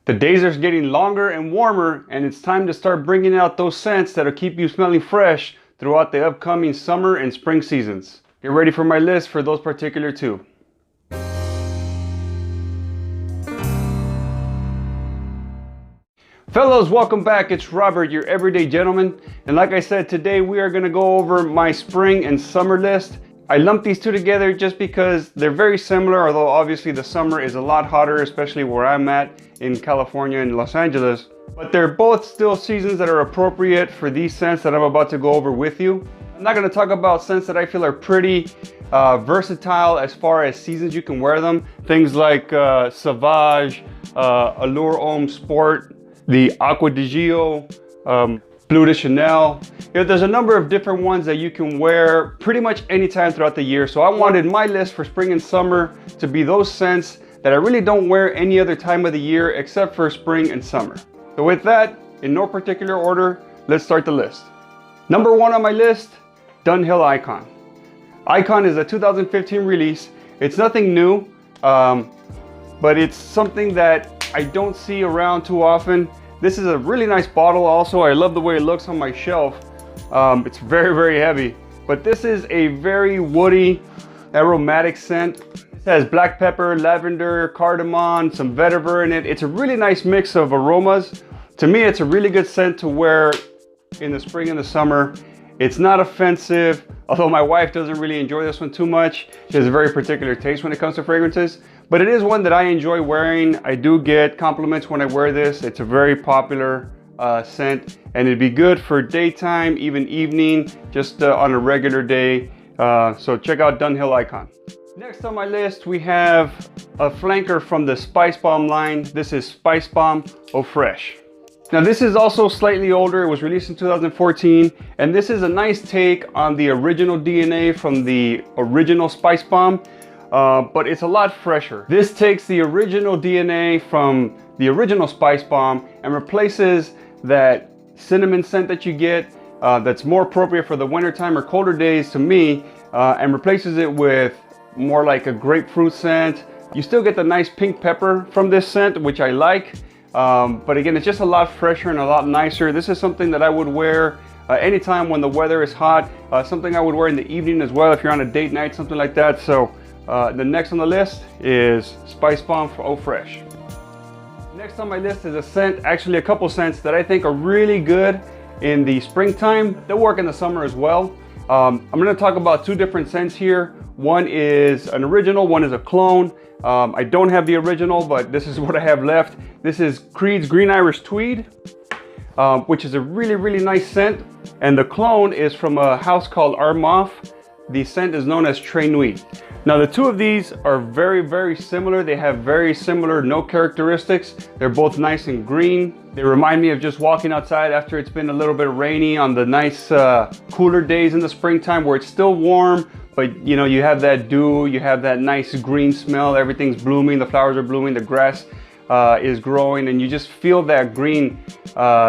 The days are getting longer and warmer, and it's time to start bringing out those scents that'll keep you smelling fresh throughout the upcoming summer and spring seasons. Get ready for my list for those particular two. Fellows, welcome back. It's Robert, your everyday gentleman. And like I said, today we are going to go over my spring and summer list. I lumped these two together just because they're very similar, although obviously the summer is a lot hotter, especially where I'm at in California and Los Angeles. But they're both still seasons that are appropriate for these scents that I'm about to go over with you. I'm not going to talk about scents that I feel are pretty versatile as far as seasons you can wear them. Things like Sauvage, Allure Homme Sport, the Acqua di Gio, Bleu de Chanel. There's a number of different ones that you can wear pretty much anytime throughout the year. So I wanted my list for spring and summer to be those scents that I really don't wear any other time of the year except for spring and summer. So with that, in no particular order, let's start the list. Number one on my list, Dunhill Icon. Icon is a 2015 release. It's nothing new, but it's something that I don't see around too often. This is a really nice bottle also. I love the way it looks on my shelf. It's very, very heavy. But this is a very woody, aromatic scent. It has black pepper, lavender, cardamom, some vetiver in it. It's a really nice mix of aromas. To me, it's a really good scent to wear in the spring and the summer. It's not offensive, although my wife doesn't really enjoy this one too much. She has a very particular taste when it comes to fragrances. But it is one that I enjoy wearing. I do get compliments when I wear this. It's a very popular scent, and it'd be good for daytime, even evening, just on a regular day. So check out Dunhill Icon. Next on my list, we have a flanker from the Spice Balm line. This is Spice Balm No Fresh. Now this is also slightly older. It was released in 2014, and this is a nice take on the original DNA from the original Spice Balm. But it's a lot fresher. This takes the original DNA from the original Spice Balm and replaces that cinnamon scent that you get that's more appropriate for the wintertime or colder days to me, and replaces it with more like a grapefruit scent. You still get the nice pink pepper from this scent, which I like, but again, it's just a lot fresher and a lot nicer. This is something that I would wear anytime when the weather is hot, something I would wear in the evening as well if you're on a date night, something like that. So the next on the list is Spice Balm for Eau Fresh. Next on my list is a scent, actually a couple scents that I think are really good in the springtime. They'll work in the summer as well. I'm going to talk about two different scents here. One is an original, one is a clone. I don't have the original, but this is what I have left. This is Creed's Green Irish Tweed, which is a really, really nice scent. And the clone is from a house called Armaf. The scent is known as Très Nuit. Now the two of these are very, very similar. They have very similar note characteristics. They're both nice and green. They remind me of just walking outside after it's been a little bit rainy on the nice cooler days in the springtime where it's still warm, but you know, you have that dew, you have that nice green smell, everything's blooming, the flowers are blooming, the grass is growing, and you just feel that green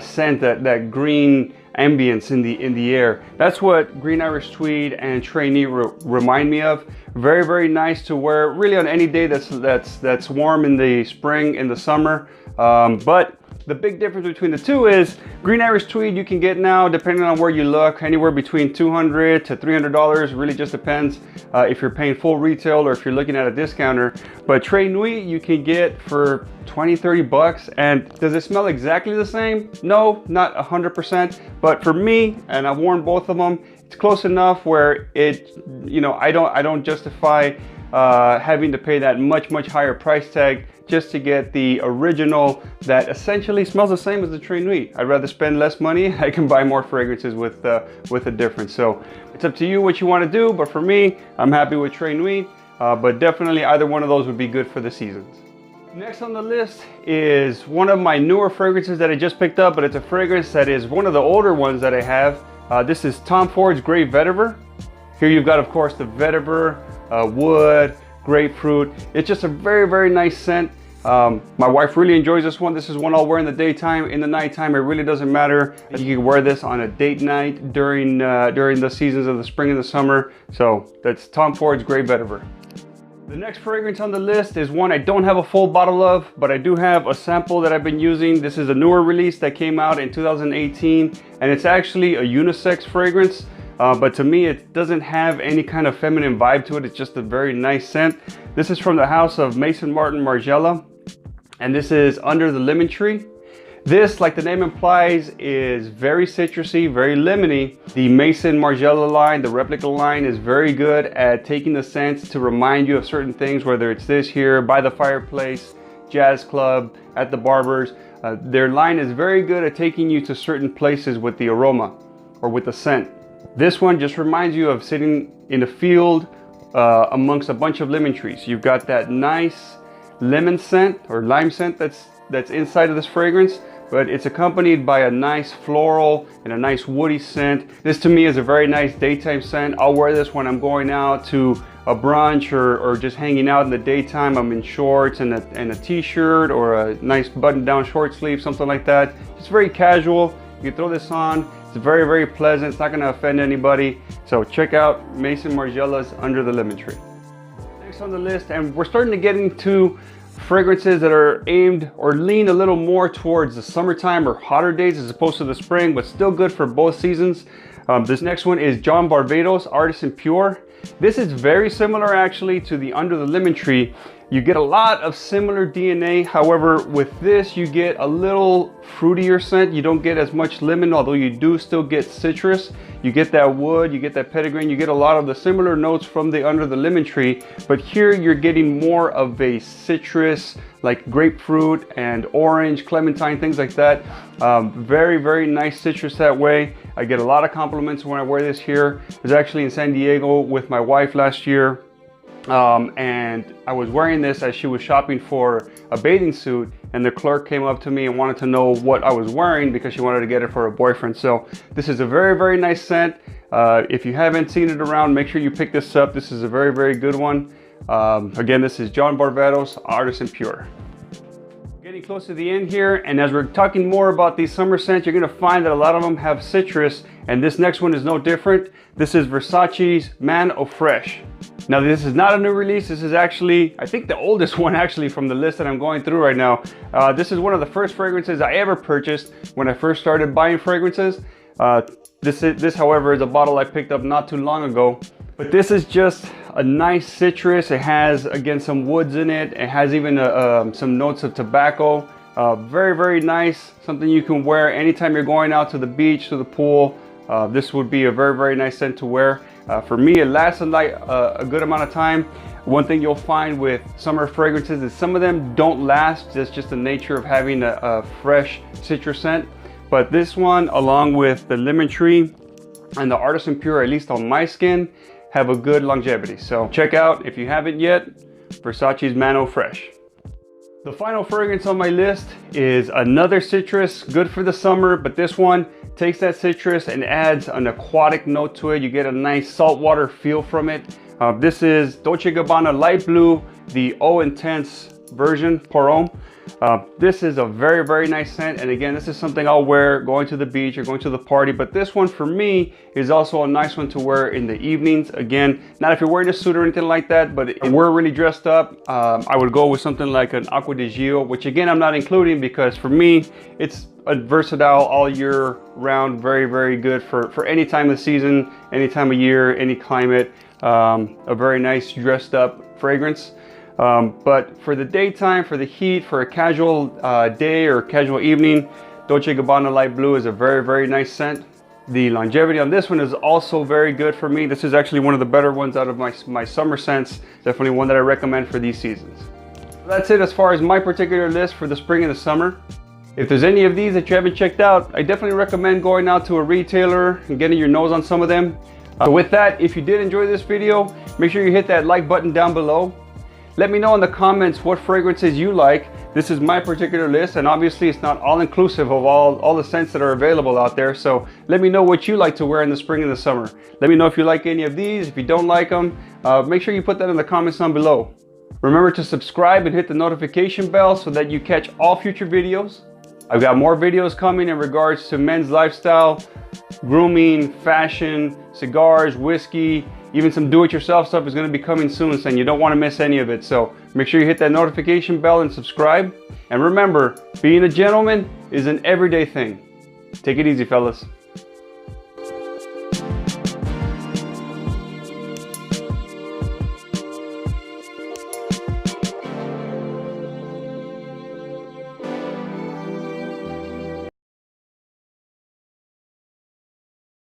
scent, that green ambience in the air. That's what Green Irish Tweed and Très Nuit remind me of. Very, very nice to wear really on any day that's warm in the spring, in the summer. But the big difference between the two is Green Irish Tweed you can get now, depending on where you look, anywhere between $200 to $300. Really just depends if you're paying full retail or if you're looking at a discounter. But Très Nuit you can get for 20-30 bucks. And does it smell exactly the same? No, not 100%. But for me, and I've worn both of them, it's close enough where it, you know, I don't justify having to pay that much higher price tag just to get the original that essentially smells the same as the Très Nuit. I'd rather spend less money. I can buy more fragrances with a difference. So it's up to you what you want to do, but for me, I'm happy with Très Nuit, but definitely either one of those would be good for the seasons. Next on the list is one of my newer fragrances that I just picked up, but it's a fragrance that is one of the older ones that I have. This is Tom Ford's Great Vetiver. Here you've got, of course, the vetiver, wood, grapefruit. It's just a very, very nice scent. My wife really enjoys this one. This is one I'll wear in the daytime. In the nighttime, it really doesn't matter. You can wear this on a date night during the seasons of the spring and the summer. So that's Tom Ford's Great Vetiver. The next fragrance on the list is one I don't have a full bottle of, but I do have a sample that I've been using. This is a newer release that came out in 2018, and it's actually a unisex fragrance. But to me, it doesn't have any kind of feminine vibe to it. It's just a very nice scent. This is from the house of Maison Martin Margiela, and this is Under the Lemon Tree. This, like the name implies, is very citrusy, very lemony. The Maison Margiela line, the replica line, is very good at taking the scents to remind you of certain things, whether it's this here, by the fireplace, jazz club, at the barber's. Their line is very good at taking you to certain places with the aroma or with the scent. This one just reminds you of sitting in a field amongst a bunch of lemon trees. You've got that nice lemon scent or lime scent that's inside of this fragrance, but it's accompanied by a nice floral and a nice woody scent. This to me is a very nice daytime scent. I'll wear this when I'm going out to a brunch or just hanging out in the daytime. I'm in shorts and a t-shirt or a nice button-down short sleeve, something like that. It's very casual. You can throw this on. It's very, very pleasant. It's not gonna offend anybody. So check out Maison Margiela's Under the Lemon Tree. Next on the list, and we're starting to get into fragrances that are aimed or lean a little more towards the summertime or hotter days as opposed to the spring, but still good for both seasons. This next one is John Barbados Artisan Pure. This is very similar actually to the Under the Lemon Tree. You get a lot of similar DNA. However, with this, you get a little fruitier scent. You don't get as much lemon, although you do still get citrus. You get that wood, you get that petitgrain, you get a lot of the similar notes from the Under the Lemon Tree, but here you're getting more of a citrus, like grapefruit and orange, clementine, things like that. Very, very nice citrus that way. I get a lot of compliments when I wear this here. I was actually in San Diego with my wife last year. And I was wearing this as she was shopping for a bathing suit, and the clerk came up to me and wanted to know what I was wearing because she wanted to get it for her boyfriend. So this is a very, very nice scent. If you haven't seen it around, make sure you pick this up. This is a very, very good one. Again, this is John Barbados Artisan Pure. Getting close to the end here, and as we're talking more about these summer scents, you're going to find that a lot of them have citrus, and this next one is no different. This is Versace's Man No Fresh. Now this is not a new release. This is actually, I think, the oldest one actually from the list that I'm going through right now. This is one of the first fragrances I ever purchased when I first started buying fragrances. This, however, is a bottle I picked up not too long ago. But this is just a nice citrus. It has, again, some woods in it. It has even some notes of tobacco. Very, very nice. Something you can wear anytime you're going out to the beach, to the pool. This would be a very, very nice scent to wear. For me, it lasts a good amount of time. One thing you'll find with summer fragrances is some of them don't last. That's just the nature of having a fresh citrus scent. But this one, along with the Lemon Tree and the Artisan Pure, at least on my skin, have a good longevity. So check out, if you haven't yet, Versace's Man No Fresh. The final fragrance on my list is another citrus, good for the summer, but this one takes that citrus and adds an aquatic note to it. You get a nice saltwater feel from it. This is Dolce Gabbana Light Blue, the Eau Intense version, Pour Homme. This is a very, very nice scent, and again, this is something I'll wear going to the beach or going to the party, but this one for me is also a nice one to wear in the evenings. Again, not if you're wearing a suit or anything like that, but if we're really dressed up, I would go with something like an Acqua di Gio, which again, I'm not including because for me, it's a versatile all year round, very, very good for any time of the season, any time of year, any climate. A very nice dressed up fragrance. But for the daytime, for the heat, for a casual day or casual evening, Dolce Gabbana Light Blue is a very, very nice scent. The longevity on this one is also very good for me. This is actually one of the better ones out of my summer scents. Definitely one that I recommend for these seasons. That's it as far as my particular list for the spring and the summer. If there's any of these that you haven't checked out, I definitely recommend going out to a retailer and getting your nose on some of them. With that, if you did enjoy this video, make sure you hit that like button down below. Let me know in the comments what fragrances you like. This is my particular list, and obviously it's not all inclusive of all the scents that are available out there. So let me know what you like to wear in the spring and the summer. Let me know if you like any of these. If you don't like them, make sure you put that in the comments down below. Remember to subscribe and hit the notification bell so that you catch all future videos. I've got more videos coming in regards to men's lifestyle, grooming, fashion, cigars, whiskey, Even some do-it-yourself stuff is going to be coming soon, and you don't want to miss any of it. So make sure you hit that notification bell and subscribe. And remember, being a gentleman is an everyday thing. Take it easy, fellas.